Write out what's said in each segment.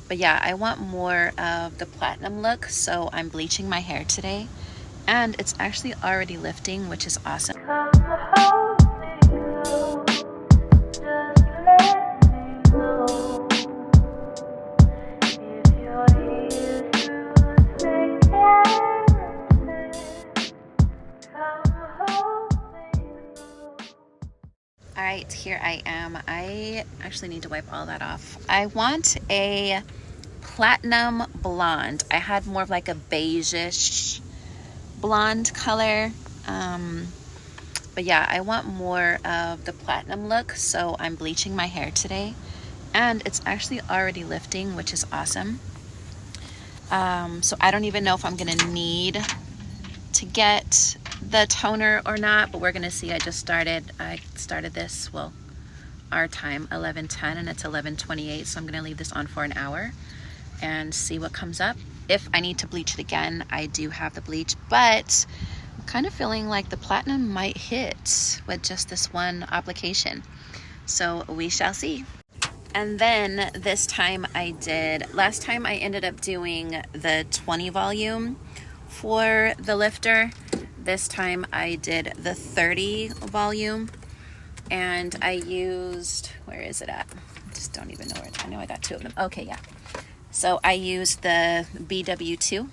But yeah, I want more of the platinum look, so I'm bleaching my hair today. And it's actually already lifting, which is awesome. All right, here I am. I actually need to wipe all that off. I want a platinum blonde. I had more of like a beige-ish blonde color. But yeah, I want more of the platinum look, so I'm bleaching my hair today. And it's actually already lifting, which is awesome. So I don't even know if I'm gonna need to get the toner or not, but we're gonna see. I started this, well, our time 11:10 and it's 11:28, so I'm gonna leave this on for an hour and see what comes up. If I need to bleach it again, I do have the bleach, but I'm kind of feeling like the platinum might hit with just this one application, so we shall see. And then this time last time I ended up doing the 20 volume for the lifter. This time I did the 30 volume, and I used, where is it at? I just don't even know where, I know I got two of them. Okay, yeah. So I used the BW2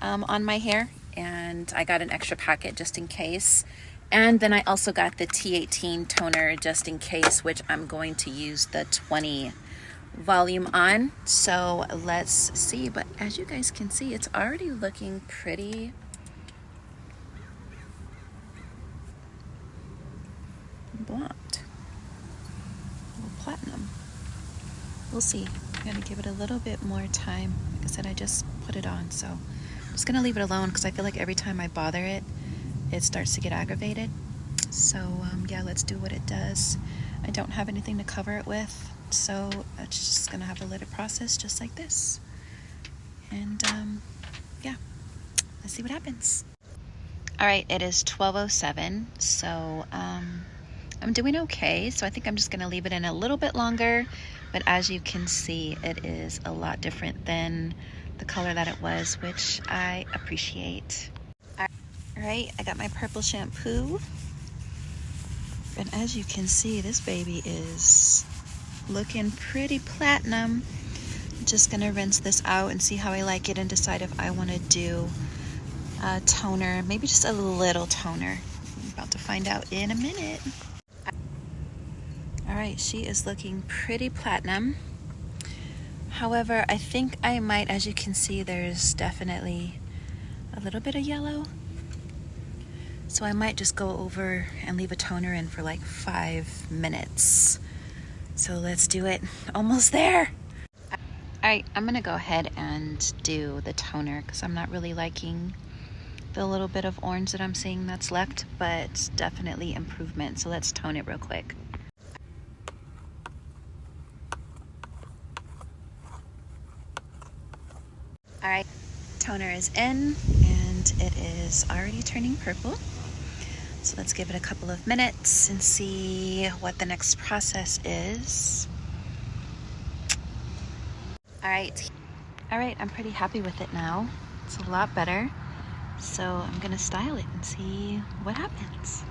on my hair, and I got an extra packet just in case. And then I also got the T18 toner just in case, which I'm going to use the 20 volume on. So let's see. But as you guys can see, it's already looking pretty blonde, platinum. We'll see. I'm gonna give it a little bit more time. Like I said, I just put it on, so I'm just gonna leave it alone because I feel like every time I bother it, it starts to get aggravated. So yeah, let's do what it does. I don't have anything to cover it with, so it's just gonna have to let it process just like this. And yeah, let's see what happens. All right, it is 12:07, so I'm doing okay. So I think I'm just gonna leave it in a little bit longer, but as you can see, it is a lot different than the color that it was, which I appreciate. All right, I got my purple shampoo, and as you can see, this baby is looking pretty platinum. I'm just gonna rinse this out and see how I like it and decide if I want to do a toner, maybe just a little toner. I'm about to find out in a minute. All right, she is looking pretty platinum. However, I think I might, as you can see, there's definitely a little bit of yellow. So I might just go over and leave a toner in for like 5 minutes. So let's do it. Almost there. All right, I'm gonna go ahead and do the toner because I'm not really liking the little bit of orange that I'm seeing that's left, but definitely improvement. So let's tone it real quick. All right, toner is in and it is already turning purple. So let's give it a couple of minutes and see what the next process is. All right, I'm pretty happy with it now. It's a lot better. So I'm gonna style it and see what happens.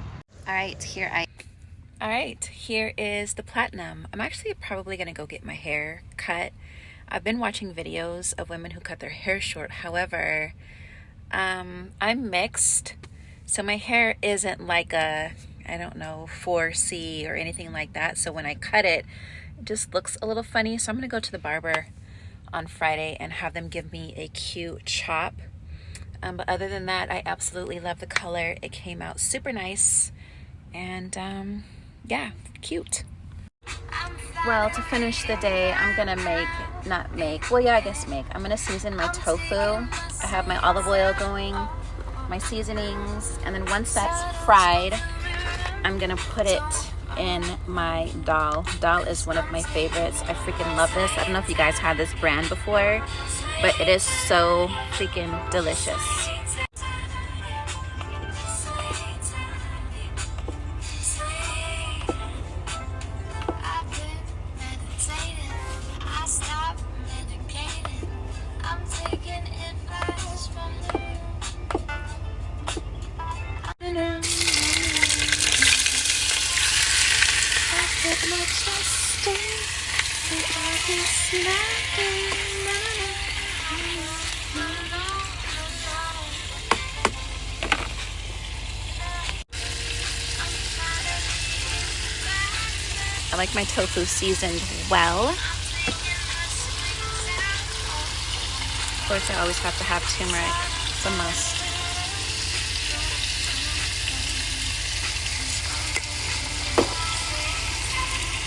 All right, here is the platinum. I'm actually probably gonna go get my hair cut. I've been watching videos of women who cut their hair short. However, I'm mixed. So my hair isn't like a, I don't know, 4C or anything like that. So when I cut it, it just looks a little funny. So I'm gonna go to the barber on Friday and have them give me a cute chop. But other than that, I absolutely love the color. It came out super nice and yeah, cute. Well, to finish the day, I'm gonna I'm gonna season my tofu. I have my olive oil going, my seasonings, and then once that's fried, I'm gonna put it in my Daal. Daal is one of my favorites. I freaking love this. I don't know if you guys had this brand before, but it is so freaking delicious. I like my tofu seasoned well. Of course, I always have to have turmeric. It's a must.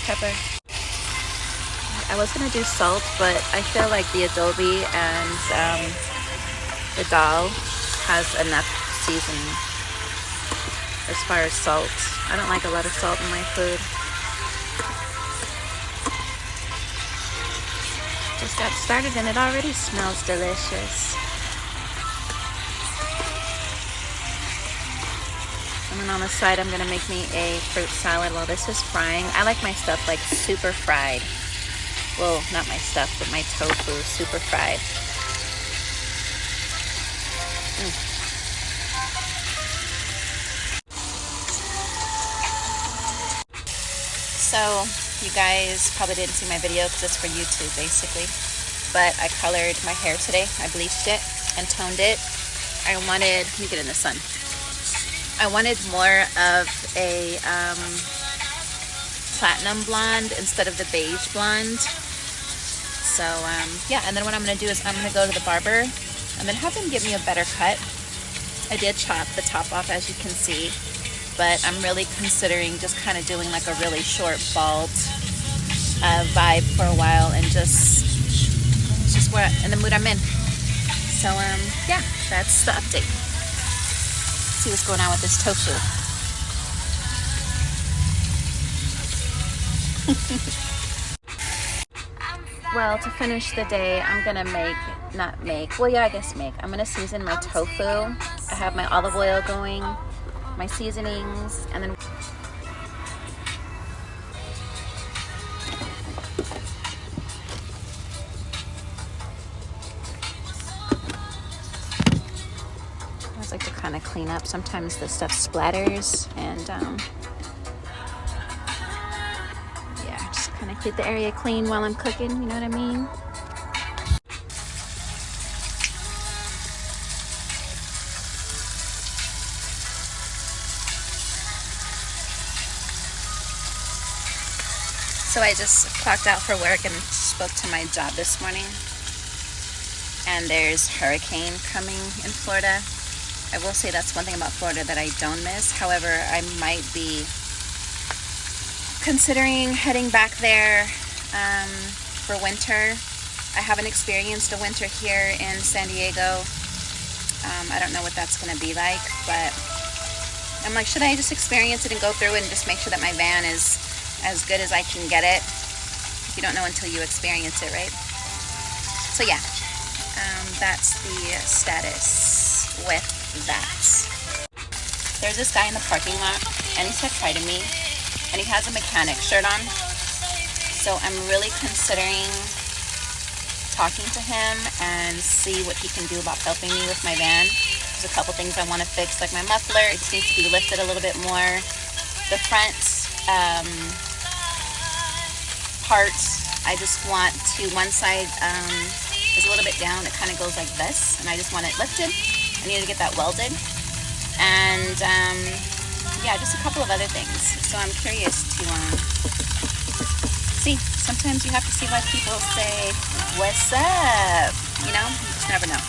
Pepper. I was gonna do salt, but I feel like the adobe and the Daal has enough seasoning as far as salt. I don't like a lot of salt in my food. Just got started and it already smells delicious. And then on the side, I'm gonna make me a fruit salad while this is frying. I like my stuff like super fried. Well, not my stuff, but my tofu super fried. So, you guys probably didn't see my video because it's for YouTube basically. But I colored my hair today. I bleached it and toned it. I wanted, let me get in the sun. I wanted more of a platinum blonde instead of the beige blonde. So yeah, and then what I'm going to do is I'm going to go to the barber. I'm going to have him give me a better cut. I did chop the top off, as you can see, but I'm really considering just kind of doing like a really short bald vibe for a while, and it's just where in the mood I'm in. So yeah, that's the update. Let's see what's going on with this tofu. Well, to finish the day, I'm gonna I'm gonna season my tofu. I have my olive oil going, my seasonings, and then I always like to kind of clean up. Sometimes the stuff splatters, and yeah, just kind of keep the area clean while I'm cooking, you know what I mean? So I just clocked out for work and spoke to my job this morning. And there's hurricane coming in Florida. I will say that's one thing about Florida that I don't miss. However, I might be considering heading back there for winter. I haven't experienced a winter here in San Diego. I don't know what that's going to be like, but I'm like, should I just experience it and go through it and just make sure that my van is as good as I can get it? You don't know until you experience it, right? So yeah, that's the status with that. There's this guy in the parking lot, and he said hi to me, and he has a mechanic shirt on. So I'm really considering talking to him and see what he can do about helping me with my van. There's a couple things I want to fix, like my muffler. It just needs to be lifted a little bit more. The front parts, I just want to, one side is a little bit down. It kind of goes like this, and I just want it lifted. I need to get that welded. And yeah, just a couple of other things. So I'm curious to see. Sometimes you have to see why people say, what's up? You know, you just never know.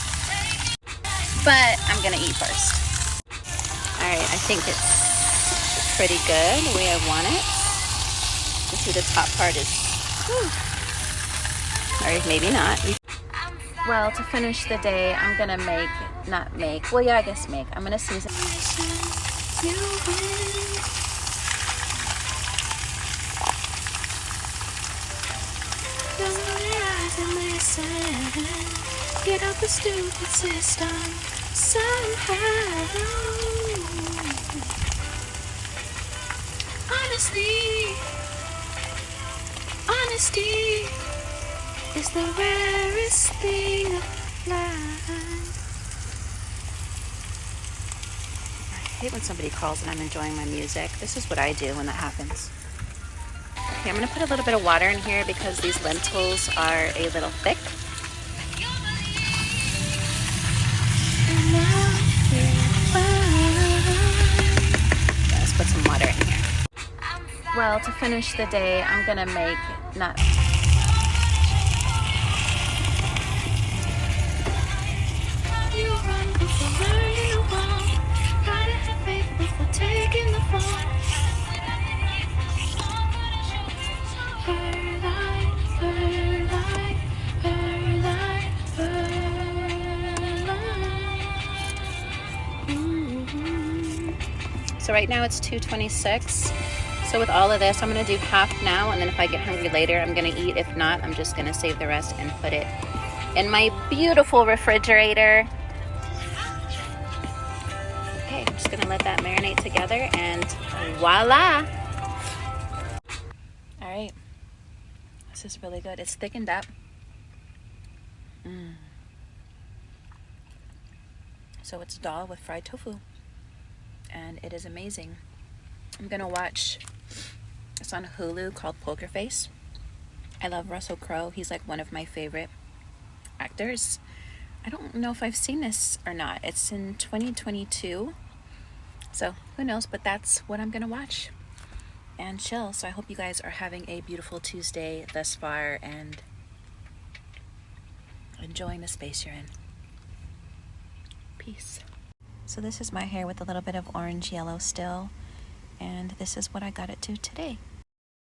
But I'm gonna eat first. Alright, I think it's pretty good the way I want it. You see the top part is, or maybe not. Well, to finish the day, I'm gonna I'm gonna season. Get out the stupid system somehow. Honesty is the rarest thing of life. I hate when somebody calls and I'm enjoying my music. This is what I do when that happens. Okay, I'm gonna put a little bit of water in here because these lentils are a little thick. Let's put some water in here. Well, to finish the day, I'm gonna make nuts. So right now it's 2:26. So with all of this, I'm gonna do half now, and then if I get hungry later, I'm gonna eat. If not, I'm just gonna save the rest and put it in my beautiful refrigerator. Okay, I'm just gonna let that marinate together, and voila! All right, this is really good. It's thickened up. So it's dal with fried tofu, and it is amazing. I'm gonna watch, it's on Hulu, called Poker Face. I love Russell Crowe. He's like one of my favorite actors. I don't know if I've seen this or not. It's in 2022, so who knows, but that's what I'm gonna watch and chill. So I hope you guys are having a beautiful Tuesday thus far and enjoying the space you're in. Peace. So this is my hair with a little bit of orange yellow still, and this is what I got it to today.